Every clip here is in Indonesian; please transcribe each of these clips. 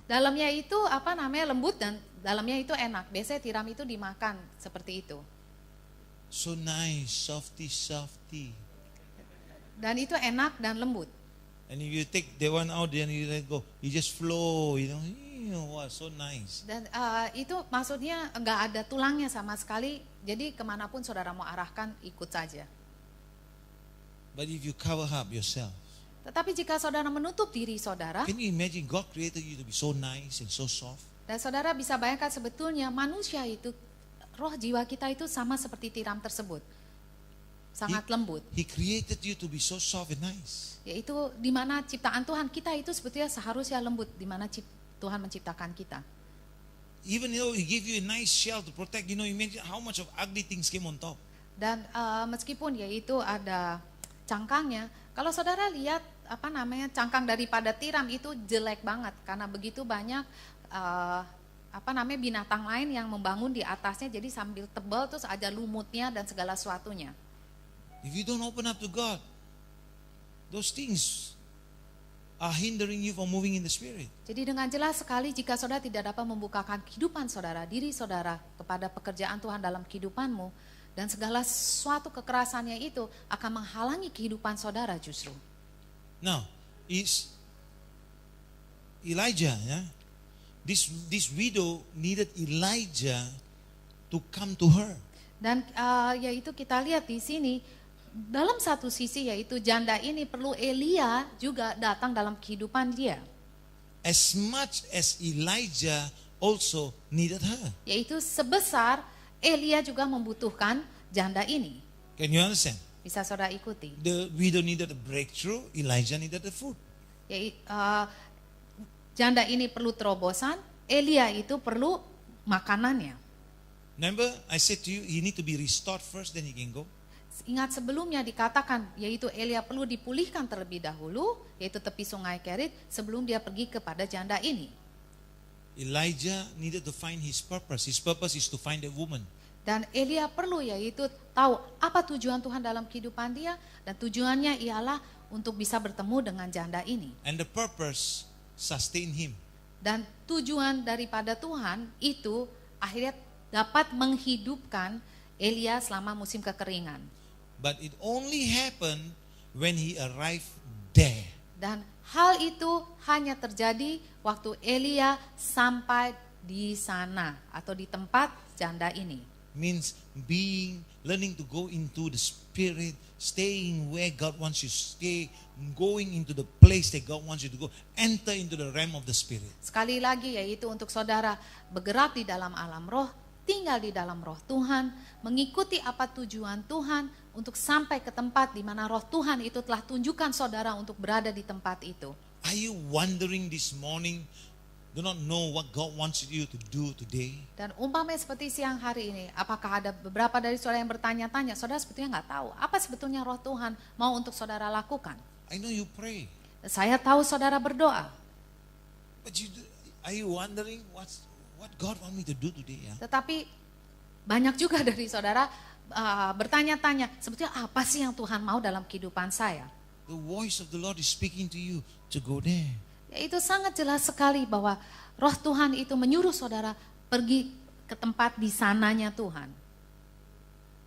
Dalamnya itu lembut dan dalamnya itu enak. Biasanya tiram itu dimakan seperti itu. So nice, softy. Dan itu enak dan lembut. And if you take that one out, then you let go. You just flow, wow, so nice. Dan itu maksudnya enggak ada tulangnya sama sekali. Jadi kemanapun saudara mau arahkan, ikut saja. But if you cover up yourself, Tetapi jika saudara menutup diri saudara, can you imagine God created you to be so nice and so soft? dan saudara bisa bayangkan sebetulnya manusia itu, roh jiwa kita itu sama seperti tiram tersebut. Sangat lembut. He created you to be so soft and nice. Yaitu di mana ciptaan Tuhan kita itu sebetulnya seharusnya lembut, di mana Tuhan menciptakan kita. Even though He gave you a nice shell to protect, imagine how much of ugly things came on top. Dan meskipun yaitu ada cangkangnya, kalau saudara lihat cangkang daripada tiram itu jelek banget karena begitu banyak binatang lain yang membangun di atasnya, jadi sambil tebal terus ada lumutnya dan segala sesuatunya. If you don't open up to God, those things are hindering you from moving in the Spirit. Jadi dengan jelas sekali jika saudara tidak dapat membukakan kehidupan saudara, diri saudara kepada pekerjaan Tuhan dalam kehidupanmu, dan segala sesuatu kekerasannya itu akan menghalangi kehidupan saudara justru. Now, is Elijah, this widow needed Elijah to come to her. Dan yaitu kita lihat di sini, dalam satu sisi yaitu janda ini perlu Elia juga datang dalam kehidupan dia. As much as Elijah also needed her. Yaitu sebesar Elia juga membutuhkan janda ini. Can you understand? Bisa saudara ikuti. The widow needed a breakthrough, Elijah needed the food. Janda ini perlu terobosan, Elia itu perlu makanannya. Remember, I said to you, he need to be restored first, then he can go. Ingat sebelumnya dikatakan, yaitu Elia perlu dipulihkan terlebih dahulu, yaitu tepi sungai Kerit, sebelum dia pergi kepada janda ini. Elijah needed to find his purpose. His purpose is to find a woman. Dan Elia perlu yaitu tahu apa tujuan Tuhan dalam kehidupan dia, dan tujuannya ialah untuk bisa bertemu dengan janda ini. And the purpose sustain him. Dan tujuan daripada Tuhan itu akhirnya dapat menghidupkan Elia selama musim kekeringan. But it only happened when he arrived there. Dan hal itu hanya terjadi waktu Elia sampai di sana atau di tempat janda ini. Means learning to go into the Spirit, staying where God wants you to stay, going into the place that God wants you to go, enter into the realm of the Spirit. Sekali lagi yaitu untuk saudara bergerak di dalam alam roh, tinggal di dalam roh Tuhan, mengikuti apa tujuan Tuhan untuk sampai ke tempat di mana roh Tuhan itu telah tunjukkan saudara untuk berada di tempat itu. Are you wondering this morning, do not know what God wants you to do today? Dan umpamanya seperti siang hari ini, apakah ada beberapa dari saudara yang bertanya-tanya, saudara sebetulnya nggak tahu apa sebetulnya roh Tuhan mau untuk saudara lakukan. I know you pray. Saya tahu saudara berdoa. But are you wondering what God want me to do today? Tetapi banyak juga dari saudara bertanya-tanya, sebetulnya apa sih yang Tuhan mau dalam kehidupan saya? The voice of the Lord is speaking to you to go there. Ya, itu sangat jelas sekali bahwa roh Tuhan itu menyuruh saudara pergi ke tempat di sananya Tuhan.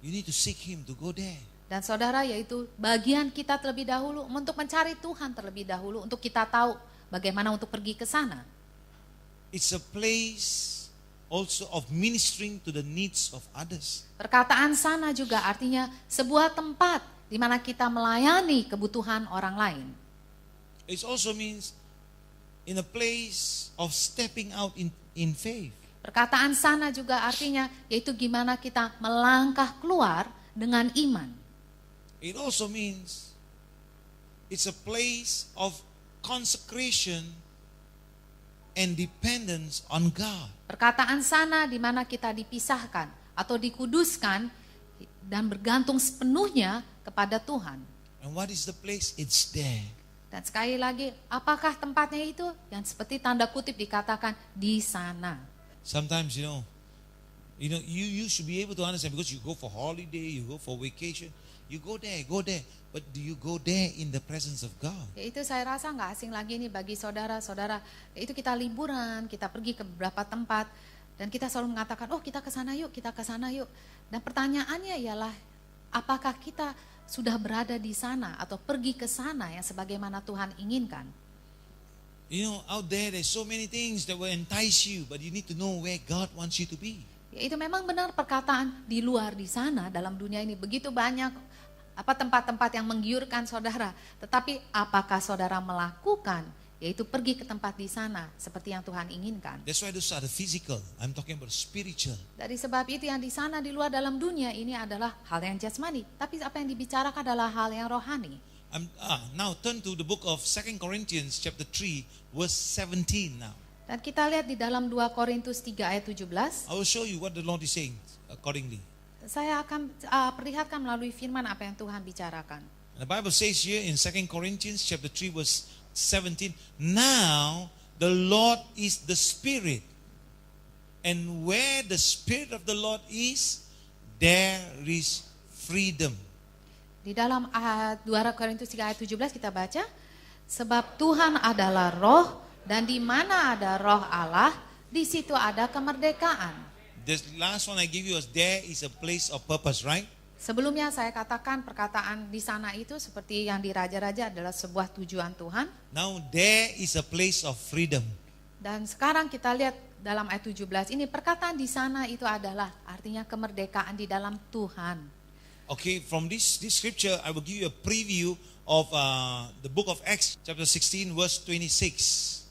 You need to seek Him to go there. Dan saudara, yaitu bagian kita terlebih dahulu untuk mencari Tuhan terlebih dahulu, untuk kita tahu bagaimana untuk pergi ke sana. It's a place also of ministering to the needs of others. Perkataan sana juga artinya sebuah tempat di mana kita melayani kebutuhan orang lain. It also means in a place of stepping out in faith. Perkataan sana juga artinya yaitu gimana kita melangkah keluar dengan iman. It also means it's a place of consecration and dependence on God. Perkataan sana di mana kita dipisahkan atau dikuduskan dan bergantung sepenuhnya kepada Tuhan. And what is the place? It's there. Dan sekali lagi, apakah tempatnya itu? Yang seperti tanda kutip dikatakan di sana. Sometimes you should be able to understand, because you go for holiday, you go for vacation, You go there. But do you go there in the presence of God? Yaitu saya rasa nggak asing lagi nih bagi saudara-saudara. Yaitu kita liburan, kita pergi ke beberapa tempat dan kita selalu mengatakan, oh kita ke sana yuk, kita ke sana yuk. Dan pertanyaannya ialah, apakah kita sudah berada di sana atau pergi ke sana yang sebagaimana Tuhan inginkan? You know, out there there's so many things that will entice you, but you need to know where God wants you to be. Yaitu memang benar perkataan di luar di sana dalam dunia ini begitu banyak tempat-tempat yang menggiurkan saudara. Tetapi apakah saudara melakukan, yaitu pergi ke tempat di sana seperti yang Tuhan inginkan. That's why those are the physical. I'm talking about spiritual. Dari sebab itu yang di sana di luar dalam dunia ini adalah hal yang jasmani. Tapi apa yang dibicarakan adalah hal yang rohani. Now turn to the book of 2 Corinthians chapter 3 verse 17 now. Dan kita lihat di dalam 2 Korintus 3 ayat 17. I will show you what the Lord is saying accordingly. Saya akan perlihatkan melalui firman apa yang Tuhan bicarakan. The Bible says here in 2 Corinthians chapter 3 verse 17, now the Lord is the Spirit, and where the Spirit of the Lord is, there is freedom. Di dalam 2 Korintus 3 ayat 17 kita baca, sebab Tuhan adalah roh, dan di mana ada roh Allah, di situ ada kemerdekaan. This last one I give you is there is a place of purpose, right? Sebelumnya saya katakan perkataan di sana itu seperti yang di Raja-Raja adalah sebuah tujuan Tuhan. Now there is a place of freedom. Dan sekarang kita lihat dalam ayat 17 ini perkataan di sana itu adalah artinya kemerdekaan di dalam Tuhan. Okay, from this scripture I will give you a preview of the book of Acts chapter 16 verse 26.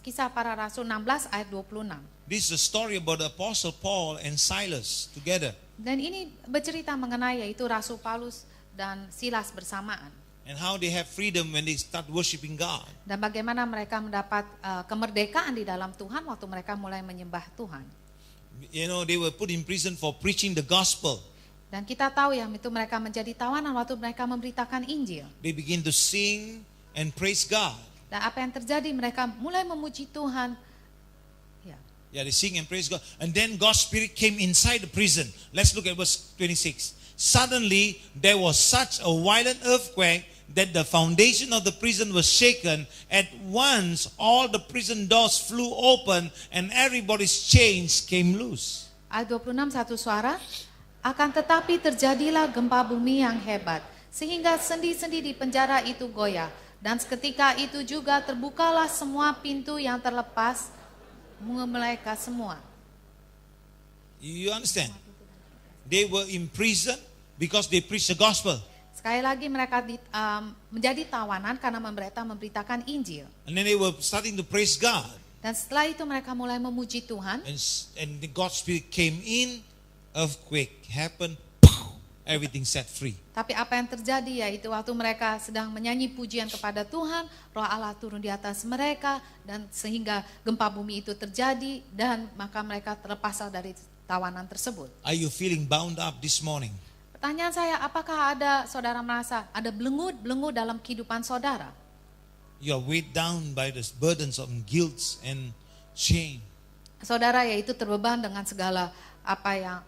Kisah para Rasul 16 ayat 26. This is a story about the Apostle Paul and Silas together. Dan ini bercerita mengenai yaitu Rasul Paulus dan Silas bersamaan. And how they have freedom when they start worshiping God. Dan bagaimana mereka mendapat kemerdekaan di dalam Tuhan waktu mereka mulai menyembah Tuhan. You know, they were put in prison for preaching the gospel. Dan kita tahu ya itu mereka menjadi tawanan waktu mereka memberitakan Injil. They begin to sing and praise God. Dan apa yang terjadi, mereka mulai memuji Tuhan. Yeah, they sing and praise God. And then God's Spirit came inside the prison. Let's look at verse 26. Suddenly, there was such a violent earthquake that the foundation of the prison was shaken. At once, all the prison doors flew open and everybody's chains came loose. Ayat 26 satu suara. Akan tetapi terjadilah gempa bumi yang hebat, sehingga sendi-sendi di penjara itu goyah. Dan seketika itu juga terbukalah semua pintu yang terlepas mereka semua. You understand? They were in prison because they preached the gospel. Sekali lagi mereka menjadi tawanan karena memberitakan Injil. And then they were starting to praise God. Dan setelah itu mereka mulai memuji Tuhan. And the God's Spirit came in, earthquake happened, everything set free. Tapi apa yang terjadi yaitu waktu mereka sedang menyanyi pujian kepada Tuhan, Roh Allah turun di atas mereka dan sehingga gempa bumi itu terjadi dan maka mereka terlepas dari tawanan tersebut. Are you feeling bound up this morning? Pertanyaan saya, apakah ada saudara merasa ada belenggu dalam kehidupan saudara? You are weighed down by the burdens of guilt and shame. Saudara yaitu terbeban dengan segala apa yang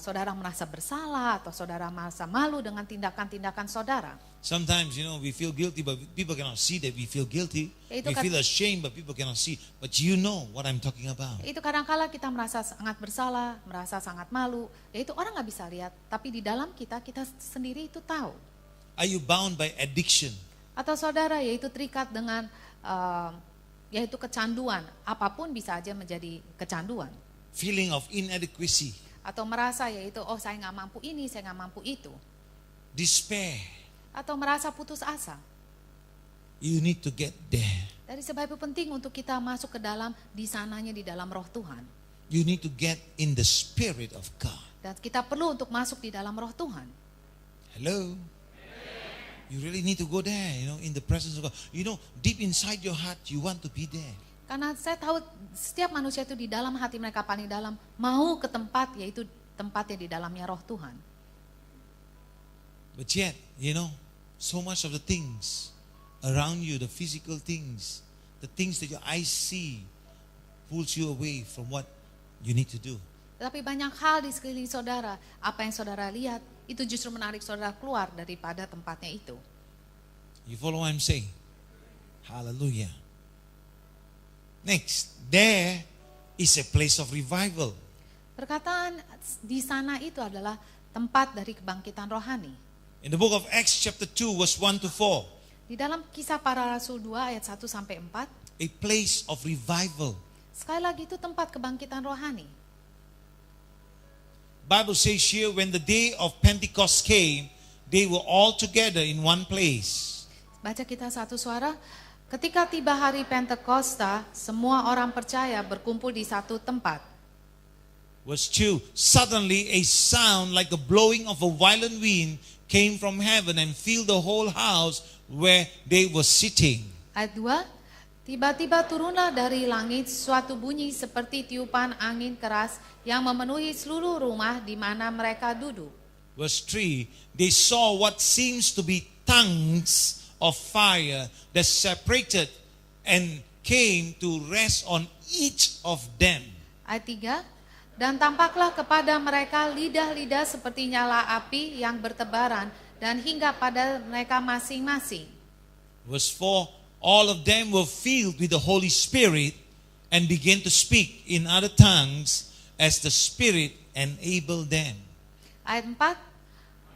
saudara merasa bersalah atau saudara merasa malu dengan tindakan-tindakan saudara. Sometimes, we feel guilty, but people cannot see that we feel guilty. We feel ashamed, but people cannot see. But you know what I'm talking about. Itu kadang-kala kita merasa sangat bersalah, merasa sangat malu. Yaitu orang nggak bisa lihat, tapi di dalam kita sendiri itu tahu. Are you bound by addiction? Atau saudara yaitu terikat dengan yaitu kecanduan. Apapun bisa aja menjadi kecanduan. Feeling of inadequacy. Atau merasa yaitu saya nggak mampu ini, saya nggak mampu itu. Despair. Atau merasa putus asa. You need to get there. Dari sebab itu penting untuk kita masuk ke dalam di sananya di dalam roh Tuhan. You need to get in the Spirit of God. Dan kita perlu untuk masuk di dalam roh Tuhan. Hello. You really need to go there, in the presence of God. Deep inside your heart, you want to be there. Karena saya tahu setiap manusia itu di dalam hati mereka paling dalam mau ke tempat yaitu tempatnya di dalamnya roh Tuhan. But yet, so much of the things around you, the physical things, the things that your eyes see, pulls you away from what you need to do. Tetapi banyak hal di sekeliling saudara, apa yang saudara lihat, itu justru menarik saudara keluar daripada tempatnya itu. You follow what I'm saying? Hallelujah. Next, there is a place of revival. Perkataan di sana itu adalah tempat dari kebangkitan rohani. In the book of Acts chapter 2 verse 1 to 4, Di dalam Kisah Para Rasul 2 ayat 1 sampai 4, a place of revival. sekali lagi itu tempat kebangkitan rohani. Bible says here, when the day of Pentecost came, they were all together in one place. Baca kita satu suara. Ketika tiba hari Pentakosta, semua orang percaya berkumpul di satu tempat. Verse 2, suddenly a sound like the blowing of a violent wind came from heaven and filled the whole house where they were sitting. Ayat 2, tiba-tiba turunlah dari langit suatu bunyi seperti tiupan angin keras yang memenuhi seluruh rumah di mana mereka duduk. Verse 3, they saw what seems to be tongues of fire that separated and came to rest on each of them. Ayat 3, dan tampaklah kepada mereka lidah-lidah seperti nyala api yang bertebaran dan hingga pada mereka masing-masing. Verse 4, all of them were filled with the Holy Spirit and began to speak in other tongues as the Spirit enabled them. Ayat 4,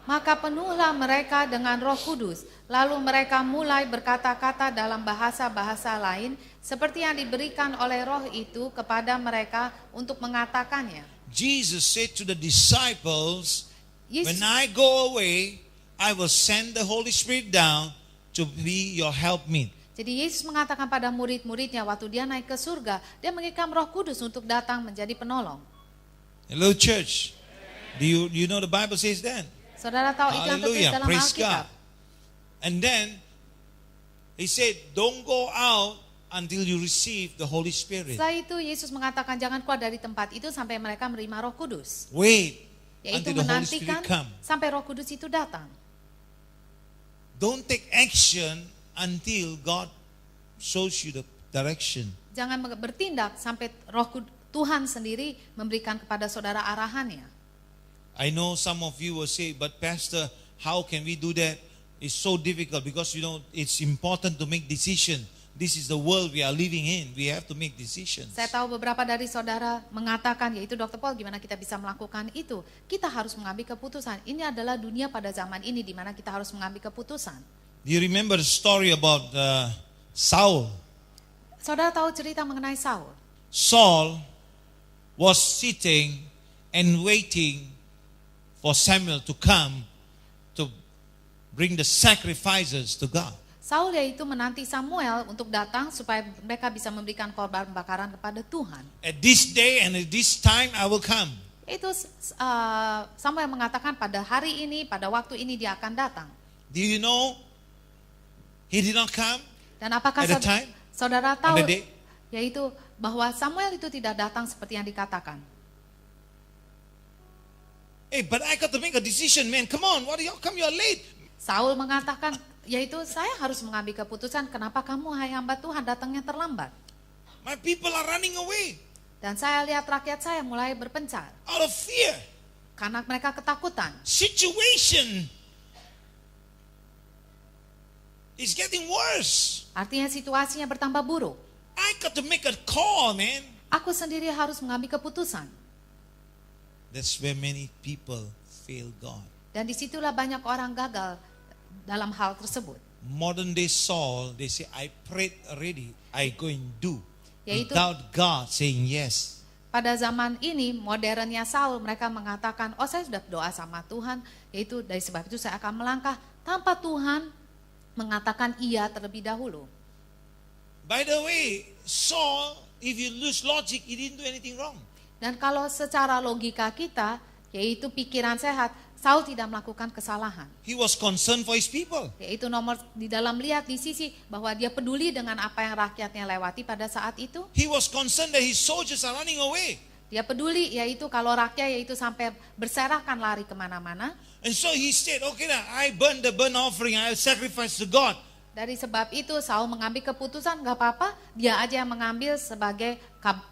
maka penuhlah mereka dengan Roh Kudus, lalu mereka mulai berkata-kata dalam bahasa-bahasa lain seperti yang diberikan oleh Roh itu kepada mereka untuk mengatakannya. Jesus said to the disciples, Yesus, when I go away, I will send the Holy Spirit down to be your helpmeet. Jadi Yesus mengatakan pada murid-muridnya waktu dia naik ke surga, dia mengirim Roh Kudus untuk datang menjadi penolong. Hello church, do you know the Bible says that? Saudara tahu itu yang tertulis Hallelujah, dalam praise Alkitab. God. And then he said, don't go out until you receive the Holy Spirit. Setelah itu Yesus mengatakan jangan keluar dari tempat itu sampai mereka menerima Roh Kudus. Wait Yaitu until the Holy menantikan Spirit come. sampai Roh Kudus itu datang. Don't take action until God shows you the direction. Jangan bertindak sampai Tuhan sendiri memberikan kepada saudara arahannya. I know some of you will say, but Pastor, how can we do that? It's so difficult because it's important to make decisions. This is the world we are living in. We have to make decisions. Saya tahu beberapa dari saudara mengatakan, yaitu Dr. Paul, gimana kita bisa melakukan itu? Kita harus mengambil keputusan. Ini adalah dunia pada zaman ini di mana kita harus mengambil keputusan. Do you remember the story about Saul? Saudara tahu cerita mengenai Saul? Saul was sitting and waiting for Samuel to come to bring the sacrifices to God. Saul yaitu menanti Samuel untuk datang supaya mereka bisa memberikan korban bakaran kepada Tuhan. At this day and at this time I will come. Itu Samuel mengatakan pada hari ini, pada waktu ini dia akan datang. Do you know he did not come? Dan apakah At the time? saudara On tahu the day? yaitu bahwa Samuel itu tidak datang seperti yang dikatakan. Hey, but I got to make a decision, man. Come on, how come you are late? Saul mengatakan, yaitu saya harus mengambil keputusan, kenapa kamu hai hamba Tuhan datangnya terlambat? My people are running away Dan saya lihat rakyat saya mulai berpencar out of fear. karena mereka ketakutan. Situation is getting worse. Artinya situasinya bertambah buruk. I got to make a call, man. Aku sendiri harus mengambil keputusan. That's where many people fail God. Dan disitulah banyak orang gagal dalam hal tersebut. Modern day Saul, they say, I prayed already, I go and do. Yaitu- Without God saying yes. Pada zaman ini, modernnya Saul, mereka mengatakan, oh saya sudah berdoa sama Tuhan, yaitu dari sebab itu saya akan melangkah tanpa Tuhan mengatakan iya terlebih dahulu. By the way, Saul, if you lose logic, he didn't do anything wrong. Dan kalau secara logika kita, yaitu pikiran sehat, Saul tidak melakukan kesalahan. He was concerned for his people. Yaitu nomor di dalam lihat di sisi bahwa dia peduli dengan apa yang rakyatnya lewati pada saat itu. He was concerned that his soldiers are running away. Dia peduli yaitu kalau rakyat yaitu sampai berserakan lari kemana-mana. And so he said, okay, now I burn the burnt offering, I sacrifice to God. Dari sebab itu Saul mengambil keputusan gak apa-apa, dia aja yang mengambil sebagai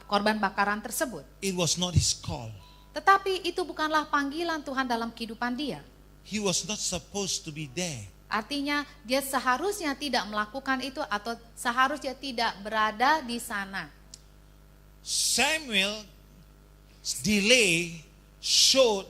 korban bakaran tersebut. It was not his call. Tetapi itu bukanlah panggilan Tuhan dalam kehidupan dia. He was not supposed to be there. Artinya dia seharusnya tidak melakukan itu atau seharusnya tidak berada di sana. Samuel's delay showed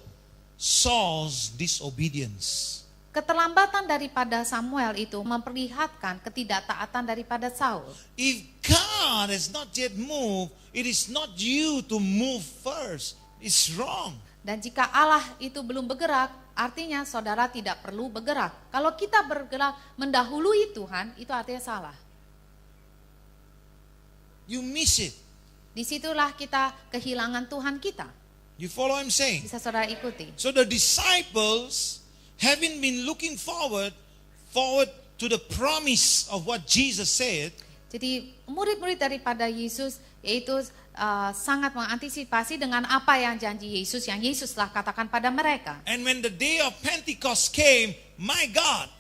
Saul's disobedience. Keterlambatan daripada Samuel itu memperlihatkan ketidaktaatan daripada Saul. If God has not yet moved, it is not you to move first. It's wrong. Dan jika Allah itu belum bergerak, artinya saudara tidak perlu bergerak. Kalau kita bergerak mendahului Tuhan, itu artinya salah. You miss it. Disitulah kita kehilangan Tuhan kita. You follow what I'm saying? Bisa saudara ikuti. So the disciples, having been looking forward to the promise of what Jesus said, Jadi murid-murid daripada Yesus yaitu sangat mengantisipasi dengan apa yang janji Yesus yang Yesus telah katakan pada mereka. and when the day of Pentecost came, my God,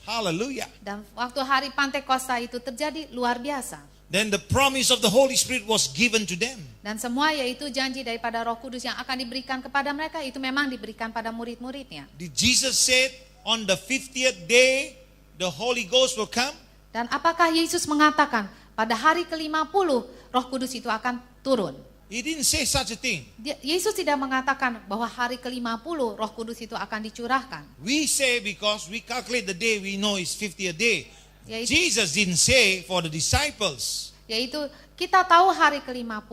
hallelujah. Dan waktu hari Pantekosta itu terjadi luar biasa. Then the promise of the Holy Spirit was given to them. Dan semua yaitu janji daripada Roh Kudus yang akan diberikan kepada mereka itu memang diberikan pada murid-muridnya. Did Jesus said on the 50th day the Holy Ghost will come? Dan apakah Yesus mengatakan pada hari ke-50 Roh Kudus itu akan turun? He didn't say such a thing. Yesus tidak mengatakan bahwa hari ke-50 Roh Kudus itu akan dicurahkan. We say because we calculate the day, we know it's 50th day. Yaitu, Jesus didn't say for the disciples. yaitu kita tahu hari ke-50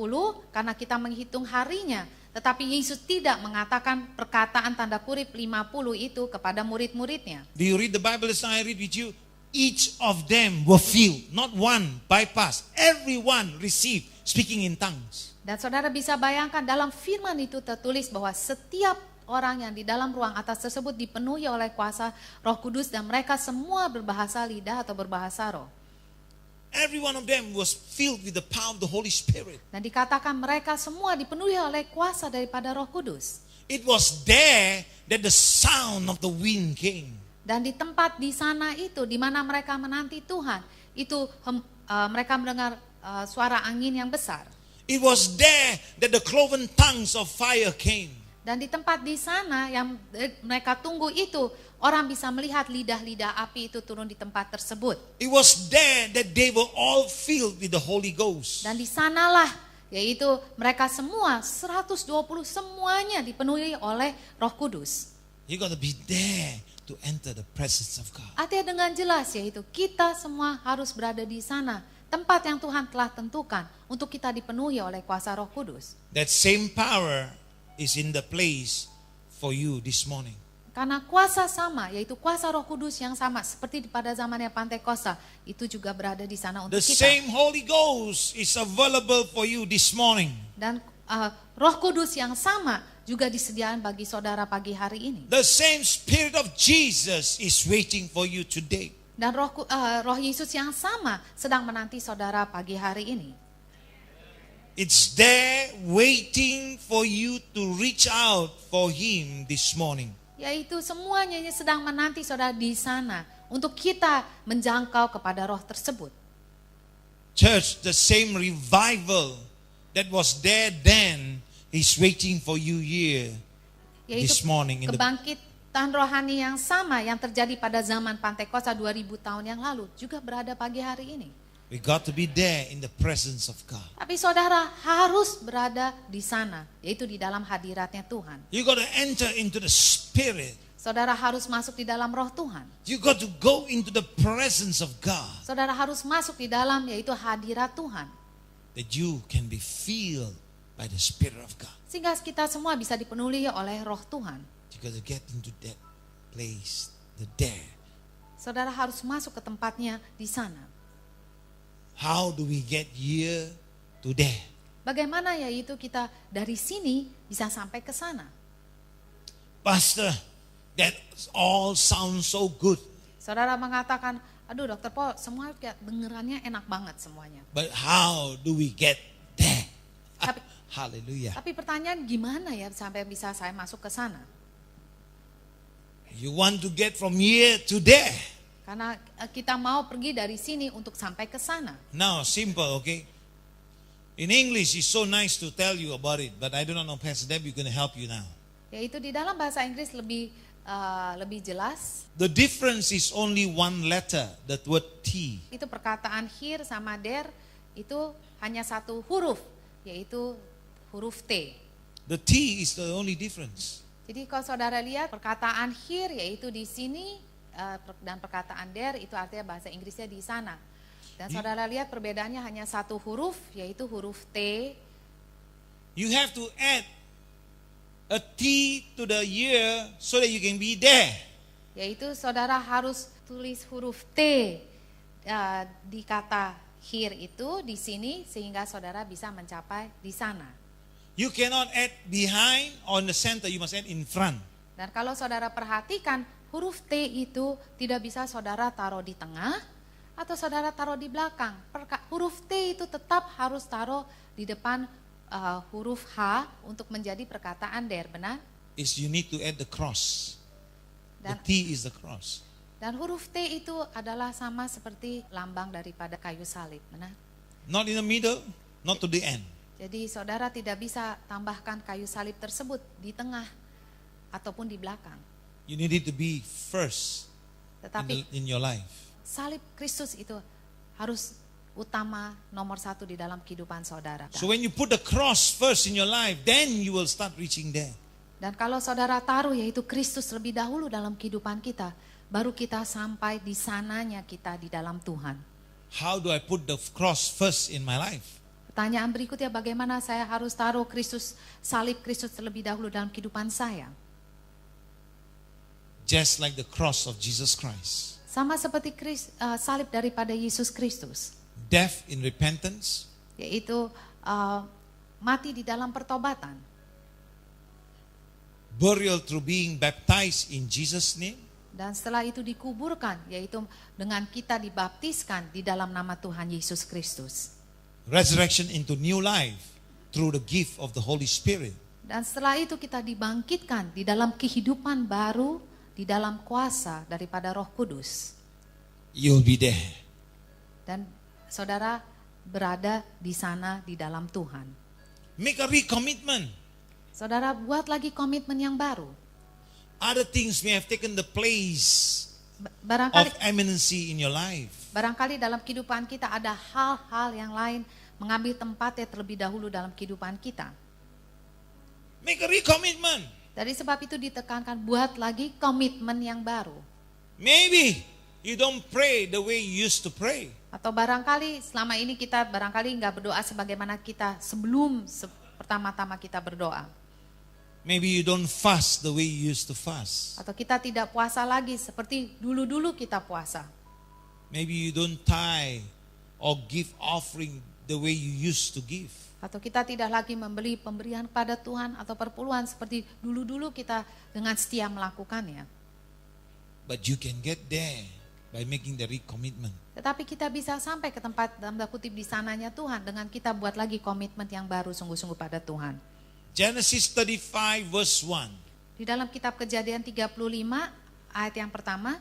karena kita menghitung harinya. Tetapi Yesus tidak mengatakan perkataan tanda kurip 50 itu kepada murid-muridnya. Do you read the Bible as I read with you? Each of them were filled, not one bypassed. Everyone received speaking in tongues. Dan saudara bisa bayangkan dalam firman itu tertulis bahwa setiap orang yang di dalam ruang atas tersebut dipenuhi oleh kuasa Roh Kudus dan mereka semua berbahasa lidah atau berbahasa roh. Every one of them was filled with the power of the Holy Spirit. Dan dikatakan mereka semua dipenuhi oleh kuasa daripada Roh Kudus. It was there that the sound of the wind came. Dan di tempat di sana itu, di mana mereka menanti Tuhan, itu mereka mendengar suara angin yang besar. It was there that the cloven tongues of fire came. Dan di tempat di sana yang mereka tunggu itu, orang bisa melihat lidah-lidah api itu turun di tempat tersebut. It was there that they were all filled with the Holy Ghost. Dan di sanalah, yaitu mereka semua, 120 semuanya dipenuhi oleh Roh Kudus. You got to be there to enter the presence of God. Artinya dengan jelas yaitu kita semua harus berada di sana. Tempat yang Tuhan telah tentukan untuk kita dipenuhi oleh kuasa Roh Kudus. That same power is in the place for you this morning. Karena kuasa sama, yaitu kuasa Roh Kudus yang sama seperti pada zamannya Pantekosta, itu juga berada di sana untuk The kita. same Holy Ghost is available for you this morning. Dan Roh Kudus yang sama juga disediakan bagi saudara pagi hari ini. The same Spirit of Jesus is waiting for you today. Dan Roh Yesus yang sama sedang menanti saudara pagi hari ini. It's there waiting for you to reach out for Him this morning. Yaitu semuanya sedang menanti saudara di sana untuk kita menjangkau kepada roh tersebut. Church, the same revival that was there then is waiting for you here this Yaitu morning. kebangkitan rohani yang sama yang terjadi pada zaman Pantekosta 2000 tahun yang lalu juga berada pagi hari ini. We got to be there in the presence of God. Tapi saudara harus berada di sana, yaitu di dalam hadiratnya Tuhan. You got to enter into the Spirit. Saudara harus masuk di dalam roh Tuhan. You got to go into the presence of God, Saudara harus masuk di dalam yaitu hadirat Tuhan. that you can be filled by the Spirit of God. Sehingga kita semua bisa dipenuhi oleh roh Tuhan. You got to get into that place, the there. Saudara harus masuk ke tempatnya di sana. How do we get here to there? Bagaimana yaitu kita dari sini bisa sampai ke sana? Pastor, that all sounds so good. Saudara mengatakan, aduh Dokter Paul, semua kayak dengerannya enak banget semuanya. But how do we get there? Tapi- Hallelujah. Tapi pertanyaan gimana ya sampai bisa saya masuk ke sana? You want to get from here to there. Karena kita mau pergi dari sini untuk sampai ke sana. Now, simple, okay? In English, it's so nice to tell you about it, but I do not know, Pastor Deb, you're going to help you now. Yaitu di dalam bahasa Inggris lebih jelas. The difference is only one letter, that word T. Itu perkataan here sama there itu hanya satu huruf, yaitu huruf T. The T is the only difference. Jadi kalau saudara lihat perkataan here yaitu di sini dan perkataan there itu artinya bahasa Inggrisnya di sana. Dan saudara lihat perbedaannya hanya satu huruf yaitu huruf T. You have to add a T to the year so that you can be there. Yaitu saudara harus tulis huruf T di kata here itu di sini sehingga saudara bisa mencapai di sana. You cannot add behind or in the center, you must add in front. Dan kalau saudara perhatikan huruf T itu tidak bisa saudara taruh di tengah atau saudara taruh di belakang. Huruf T itu tetap harus taruh di depan huruf H untuk menjadi perkataan there, benar? Is you need to add the cross. The T is the cross. Dan huruf T itu adalah sama seperti lambang daripada kayu salib, benar? Not in the middle, not to the end. Jadi saudara tidak bisa tambahkan kayu salib tersebut di tengah ataupun di belakang. You need it to be first in your life. Salib Kristus itu harus utama nomor satu di dalam kehidupan saudara. So when you put the cross first in your life, then you will start reaching there. Dan kalau saudara taruh yaitu Kristus lebih dahulu dalam kehidupan kita, baru kita sampai di sananya kita di dalam Tuhan. How do I put the cross first in my life? Pertanyaan berikutnya, bagaimana saya harus taruh salib Kristus terlebih dahulu dalam kehidupan saya? Just like the cross of Jesus Christ. Sama seperti salib daripada Yesus Kristus. Death in repentance. Yaitu mati di dalam pertobatan. Burial through being baptized in Jesus' name. Dan setelah itu dikuburkan, yaitu dengan kita dibaptiskan di dalam nama Tuhan Yesus Kristus. Resurrection into new life through the gift of the Holy Spirit. Dan setelah itu kita dibangkitkan di dalam kehidupan baru, di dalam kuasa daripada Roh Kudus. You'll be there. Dan saudara berada di sana di dalam Tuhan. Make a recommitment. Saudara buat lagi komitmen yang baru. Other things may have taken the place Barangkali of eminency in your life. Barangkali dalam kehidupan kita ada hal-hal yang lain mengambil tempatnya terlebih dahulu dalam kehidupan kita. Make a recommitment. Dari sebab itu ditekankan buat lagi komitmen yang baru. Maybe you don't pray the way you used to pray. Atau barangkali selama ini kita nggak berdoa sebagaimana kita sebelum pertama-tama kita berdoa. Maybe you don't fast the way you used to fast. Atau kita tidak puasa lagi seperti dulu-dulu kita puasa. Maybe you don't tithe or give offering the way you used to give. Atau kita tidak lagi memberi pemberian pada Tuhan atau perpuluhan seperti dulu-dulu kita dengan setia melakukannya. But you can get there by making the recommitment. Tetapi kita bisa sampai ke tempat dalam tanda kutip di sananya Tuhan dengan kita buat lagi komitmen yang baru sungguh-sungguh pada Tuhan. Genesis 35 verse 1. Di dalam kitab Kejadian 35 ayat yang pertama.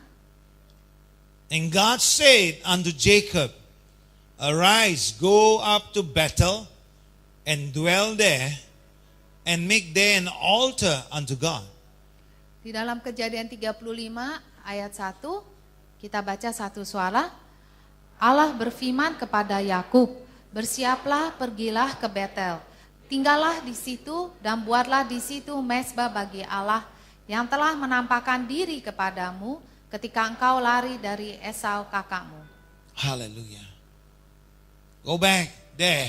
And God said unto Jacob, Arise, go up to Bethel, and dwell there, and make there an altar unto God. Di dalam Kejadian 35 ayat 1, kita baca satu suara. Allah berfirman kepada Yakub, bersiaplah, pergilah ke Betel. Tinggallah di situ dan buatlah di situ mezbah bagi Allah yang telah menampakkan diri kepadamu ketika engkau lari dari Esau kakakmu. Hallelujah. Go back there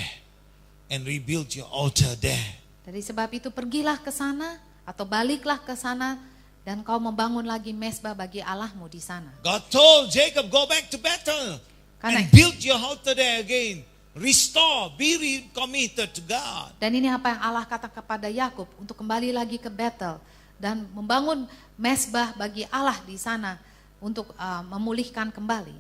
and rebuild your altar there. Dari sebab itu pergilah ke sana atau baliklah ke sana dan kau membangun lagi mezbah bagi Allahmu di sana. God told Jacob, go back to Bethel Karena- and build your altar there again. Restore, be recommitted to God. Dan ini apa yang Allah kata kepada Yakub untuk kembali lagi ke Betel dan membangun mezbah bagi Allah di sana untuk memulihkan kembali.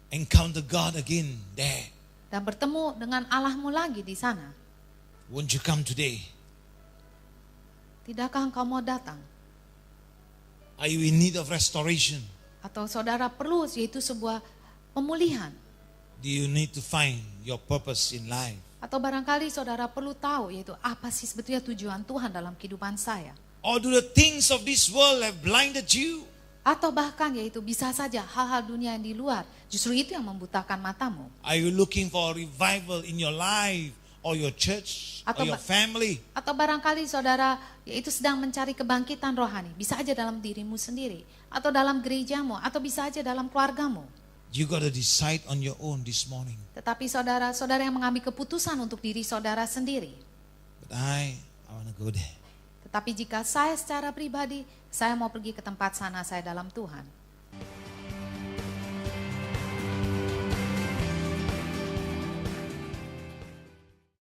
Encounter God again there. Dan bertemu dengan Allahmu lagi di sana. Won't you come today? Tidakkah engkau mau datang? Are you in need of restoration? Atau saudara perlu yaitu sebuah pemulihan. Do you need to find your purpose in life? Atau barangkali saudara perlu tahu yaitu apa sih sebetulnya tujuan Tuhan dalam kehidupan saya. Or do the things of this world have blinded you? Atau bahkan yaitu bisa saja hal-hal dunia yang di luar justru itu yang membutakan matamu. Are you looking for a revival in your life or your church or your family? Atau barangkali saudara yaitu sedang mencari kebangkitan rohani. Bisa aja dalam dirimu sendiri. Atau dalam gerejamu. Atau bisa aja dalam keluargamu. You got to decide on your own this morning. Tetapi saudara yang mengambil keputusan untuk diri saudara sendiri. But I want to go there. Tetapi jika saya secara pribadi, saya mau pergi ke tempat sana saya dalam Tuhan.